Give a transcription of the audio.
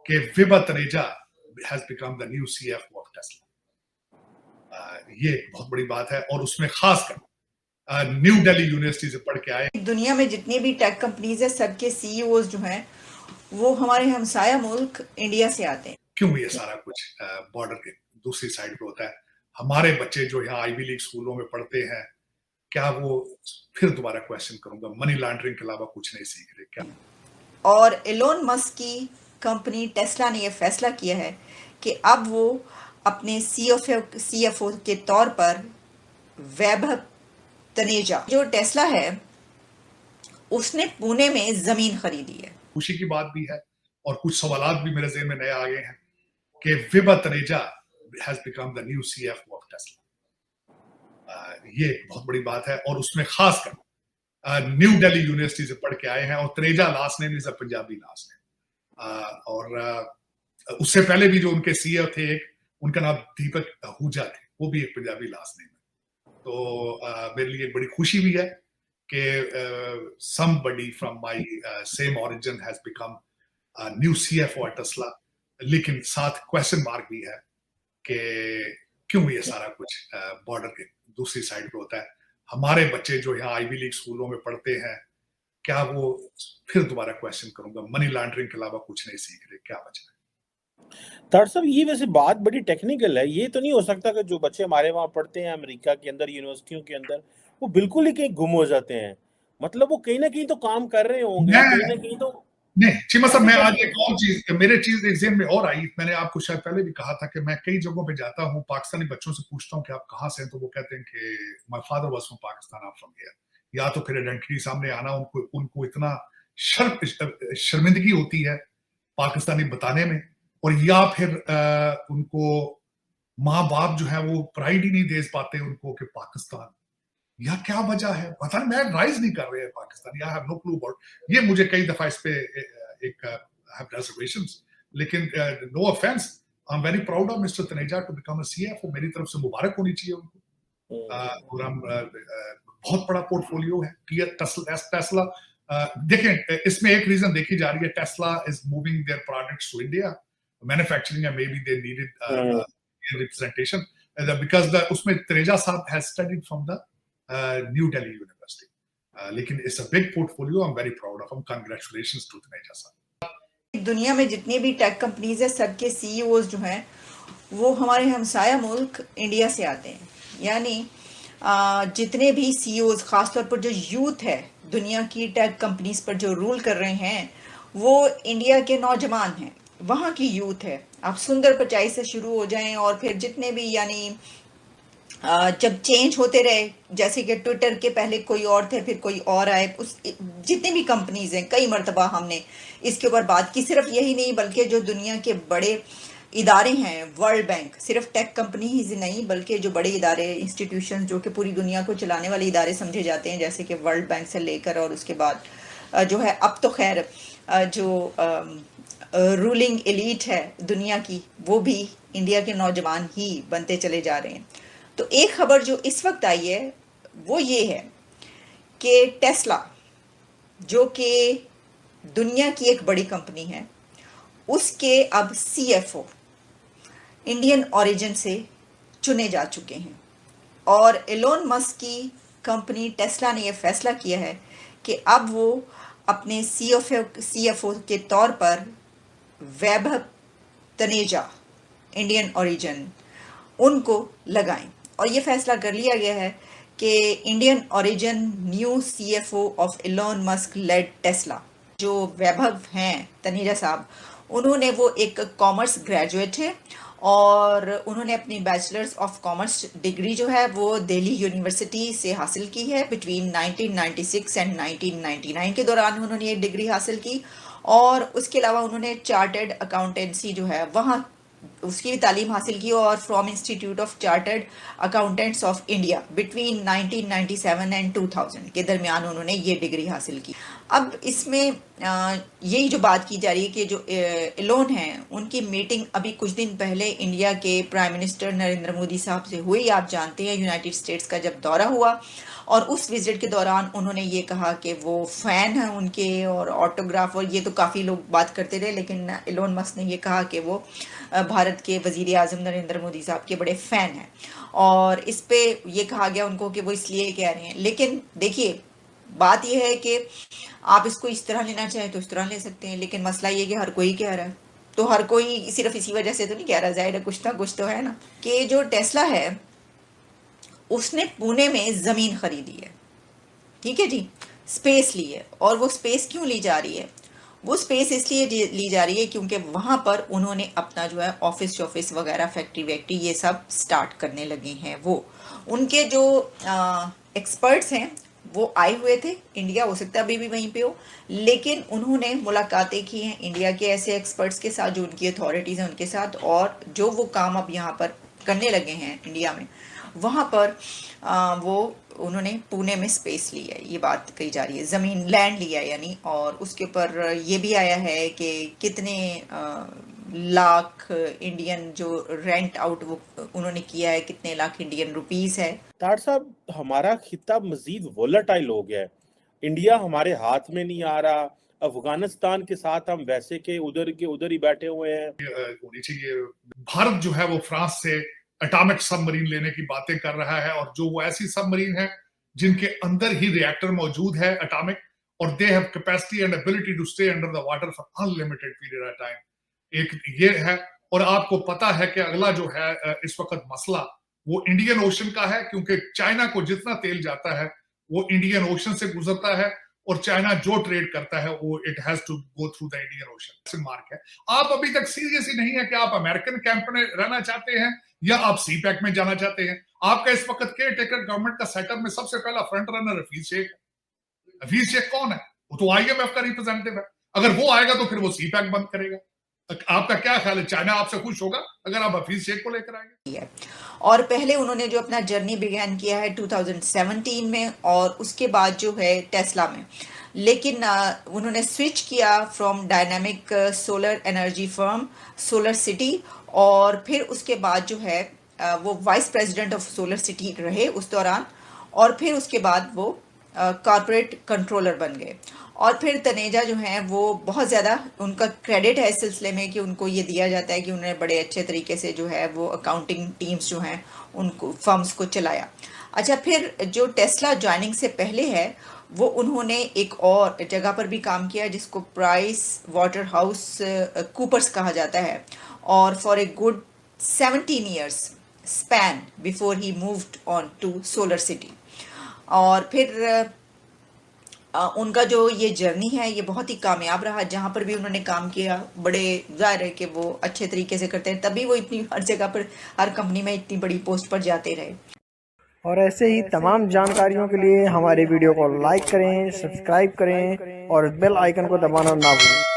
कि Vibha Taneja has become the new CFO of Tesla. ये एक बहुत बड़ी बात है और उसमें खासकर न्यू दिल्ली यूनिवर्सिटी से पढ़ के आए। दुनिया में जितनी भी टेक कंपनीज है सबके सीईओज जो हैं वो हमारे हमसाया मुल्क इंडिया से आते हैं। क्यों ये सारा कुछ बॉर्डर के दूसरी साइड पे होता है? हमारे बच्चे जो यहाँ आईवी लीग स्कूलों में पढ़ते हैं, क्या वो, फिर दोबारा क्वेश्चन करूंगा, मनी लॉन्ड्रिंग के अलावा कुछ नहीं सीख रहे क्या? और एलोन मस्क की कंपनी टेस्ला ने यह फैसला किया है कि अब वो अपने सीएफओ के तौर पर वैभव तनेजा, जो टेस्ला है, उसने पुणे में जमीन खरीदी है। खुशी की बात भी है और कुछ सवालात भी मेरे ज़हन में नए आ गए हैं कि Vibha Taneja has become the new CFO of Tesla. ये एक बहुत बड़ी बात है और उसमें खासकर न्यू दिल्ली यूनिवर्सिटी से पढ़ के आए हैं और Taneja last name is a Punjabi last name. और उससे पहले भी जो उनके सीईओ थे, उनका नाम दीपक आहूजा थे, वो भी एक पंजाबी लास्ट नेम है। तो मेरे लिए बड़ी खुशी भी है कि somebody from my same origin has become a new CFO at Tesla। लेकिन साथ क्वेश्चन मार्क भी है कि क्यों ये सारा कुछ बॉर्डर के दूसरी साइड पे होता है? हमारे बच्चे जो यहाँ आईवी लीग स्कूलों में पढ़ते हैं, क्या वो, फिर दोबारा क्वेश्चन करूंगा, मनी लॉन्ड्रिंग के अलावा कुछ नहीं सीख रहे क्या बचा है? तार साहब, ये वैसे बात बड़ी टेक्निकल है। ये तो नहीं हो सकता कि जो बच्चे हमारे वहाँ पढ़ते हैं अमेरिका के अंदर यूनिवर्सिटियों के अंदर, वो बिल्कुल ही कहीं गुम हो जाते हैं। मतलब वो कहीं ना कहीं तो काम कर रहे होंगे, कहीं ना कहीं तो। नहीं चीमा साहब, मैं आज एक और चीज, मेरे चीज एक ज़हन में और आई। मैंने आपको शायद पहले भी कहा था कि मैं कई जगहों पे जाता हूँ, पाकिस्तानी बच्चों से पूछता हूँ कि आप कहाँ से हैं, तो वो कहते हैं कि my father was from Pakistan, I am from here. या तो फिर आइडेंटिटी सामने आना, उनको इतना शर्मिंदगी होती है पाकिस्तानी बताने में, और या फिर उनको माँ बाप जो है वो प्राइड ही नहीं दे पाते उनको कि पाकिस्तान, या क्या वजह है पता नहीं। मैं राइज नहीं कर रहे हैं Pakistani, I have no clue about. ये मुझे कई दफा इस पे एक हैव रिजर्वेशंस, लेकिन no offence, I am very proud of mister Taneja to become a CFO. मेरी तरफ से मुबारक होनी चाहिए उनको। और हम बहुत बड़ा पोर्टफोलियो है टेस्ला। देखें, इसमें एक रीजन देखी जा रही है, Tesla is moving their products to India manufacturing, and maybe they needed representation because उसमें तनेजा साहब has studied from the new Delhi university. लेकिन it's a big portfolio, I am very proud of him. Congratulations to Taneja साहब। दुनिया में जितनी भी tech companies है सबके सीईओज जो हैं वो हमारे हमसाया मुल्क इंडिया से आते हैं। यानी जितने भी सीईओज, खासतौर पर जो यूथ है दुनिया की टेक कंपनीज पर जो रूल कर रहे हैं, वो इंडिया के नौजवान हैं, वहाँ की यूथ है। आप सुंदर पिचाई से शुरू हो जाएं और फिर जितने भी, यानी जब चेंज होते रहे, जैसे कि ट्विटर के पहले कोई और थे, फिर कोई और आए, उस जितनी भी कंपनीज हैं, कई मरतबा हमने इसके ऊपर बात की। सिर्फ यही नहीं बल्कि जो दुनिया के बड़े इदारे हैं, वर्ल्ड बैंक, सिर्फ टेक कंपनी ही नहीं बल्कि जो बड़े इदारे, इंस्टीट्यूशन जो कि पूरी दुनिया को चलाने वाले इदारे समझे जाते हैं, जैसे कि वर्ल्ड बैंक से लेकर, और उसके बाद जो है, अब तो खैर जो रूलिंग एलीट है दुनिया की, वो भी इंडिया के नौजवान ही बनते चले जा रहे हैं। तो एक खबर जो इस वक्त आई है वो ये है कि टेस्ला, जो कि दुनिया की एक बड़ी कंपनी है, उसके अब सीएफओ इंडियन ओरिजिन से चुने जा चुके हैं। और एलोन मस्क की कंपनी टेस्ला ने यह फैसला किया है कि अब वो अपने सीएफओ के तौर पर वैभव तनेजा, इंडियन ओरिजिन, उनको लगाएं। और ये फैसला कर लिया गया है कि Indian origin new CFO of Elon Musk led Tesla, जो वैभव हैं तनेजा साहब, उन्होंने, वो एक कॉमर्स ग्रेजुएट है और उन्होंने अपनी बैचलर्स ऑफ कॉमर्स डिग्री जो है वो दिल्ली यूनिवर्सिटी से हासिल की है। बिटवीन 1996 एंड 1999 के दौरान उन्होंने ये डिग्री हासिल की। और उसके अलावा उन्होंने चार्टर्ड अकाउंटेंसी जो है वहाँ उसकी भी तालीम हासिल की और from institute of chartered accountants of India between 1997 and 2000 के दरमियान उन्होंने ये डिग्री हासिल की। अब इसमें यही जो बात की जा रही है कि जो एलोन हैं उनकी मीटिंग अभी कुछ दिन पहले इंडिया के प्राइम मिनिस्टर नरेंद्र मोदी साहब से हुई। आप जानते हैं यूनाइटेड स्टेट्स का जब दौरा हुआ और उस विजिट के दौरान उन्होंने ये कहा कि वो फ़ैन हैं उनके और ऑटोग्राफ, और ये तो काफ़ी लोग बात करते रहे, लेकिन एलोन मस्क ने ये कहा कि वो भारत के वज़ीर आज़म नरेंद्र मोदी साहब के बड़े फ़ैन हैं और इस पे ये कहा गया उनको कि वो इसलिए कह रहे हैं। लेकिन देखिए बात यह है कि आप इसको इस तरह लेना चाहें तो इस तरह ले सकते हैं, लेकिन मसला ये कि हर कोई कह रहा है, तो हर कोई सिर्फ इसी वजह से तो नहीं कह रहा, ज़ाहिर है कुछ ना कुछ तो है ना। कि जो टेस्ला है उसने पुणे में ज़मीन खरीदी है, ठीक है जी, स्पेस ली है। और वो स्पेस क्यों ली जा रही है? वो स्पेस इसलिए ली जा रही है क्योंकि वहाँ पर उन्होंने अपना जो है ऑफिस वगैरह फैक्ट्री वैक्ट्री ये सब स्टार्ट करने लगे हैं। वो उनके जो एक्सपर्ट्स हैं वो आए हुए थे इंडिया, हो सकता है अभी भी वहीं पे हो, लेकिन उन्होंने मुलाकातें की हैं इंडिया के ऐसे एक्सपर्ट्स के साथ जो उनकी अथॉरिटीज़ हैं उनके साथ, और जो वो काम अब यहाँ पर करने लगे हैं इंडिया में वहाँ पर वो उन्होंने पुणे में स्पेस ली है, ये बात कही जा रही है, ज़मीन लैंड लिया है यानी। और उसके ऊपर ये भी आया है कि कितने लाख इंडियन जो रेंट आउट वो उन्होंने किया है, कितने लाख इंडियन रुपीस है। तार साहब, हमारा खिता मजीद वोलेटाइल हो गया है, इंडिया हमारे हाथ में नहीं आ रहा, अफगानिस्तान के साथ हम वैसे के उधर ही बैठे हुए हैं। होनी चाहिए। भारत जो है वो फ्रांस से एटॉमिक सबमरीन लेने की बातें कर रहा है, और जो वो ऐसी सबमरीन है जिनके अंदर ही रिएक्टर मौजूद है एटॉमिक, और they have capacity and ability to stay under the water for unlimited period of time. एक ये है, और आपको पता है कि अगला जो है इस वक्त मसला वो इंडियन ओशन का है, क्योंकि चाइना को जितना तेल जाता है वो इंडियन ओशन से गुजरता है, और चाइना जो ट्रेड करता है वो it has to go through the Indian Ocean. Mark है, आप अभी तक सीरियस ही नहीं है कि आप अमेरिकन कैंप में रहना चाहते हैं या आप सी पैक में जाना चाहते हैं। आपका इस वक्त केयर टेकर गवर्नमेंट का सेटअप में सबसे पहला फ्रंट रनर हफीज शेख है। हफीज शेख कौन है? वो तो IMF का रिप्रेजेंटेटिव है। अगर वो आएगा तो फिर वो सी पैक बंद करेगा। आपका क्या ख्याल है, चाइना आपसे खुश होगा अगर आप हफीज शेख को लेकर आएंगे? और पहले उन्होंने जो अपना जर्नी बिगैन किया है 2017 में और उसके बाद जो है टेस्ला में, लेकिन उन्होंने स्विच किया from dynamic solar energy firm solar City, और फिर उसके बाद जो है वो vice president of solar city रहे उस दौरान, और फिर उसके बाद वो कॉर्पोरेट कंट्रोलर बन गए। और फिर तनेजा जो हैं वो बहुत ज़्यादा उनका क्रेडिट है इस सिलसिले में कि उनको ये दिया जाता है कि उन्होंने बड़े अच्छे तरीके से जो है वो अकाउंटिंग टीम्स जो हैं उनको फर्म्स को चलाया। अच्छा, फिर जो टेस्ला ज्वाइनिंग से पहले है वो उन्होंने एक और जगह पर भी काम किया जिसको प्राइस वाटर हाउस कूपर्स कहा जाता है, और for a good 17 years span before he moved on to Solar City. और फिर उनका जो ये जर्नी है ये बहुत ही कामयाब रहा, जहाँ पर भी उन्होंने काम किया बड़े ज़ाहिर है कि वो अच्छे तरीके से करते हैं, तभी वो इतनी हर जगह पर हर कंपनी में इतनी बड़ी पोस्ट पर जाते रहे। और ऐसे ही तमाम जानकारियों के लिए हमारे वीडियो को लाइक करें, सब्सक्राइब करें और बेल आइकन को दबाना ना भूलें।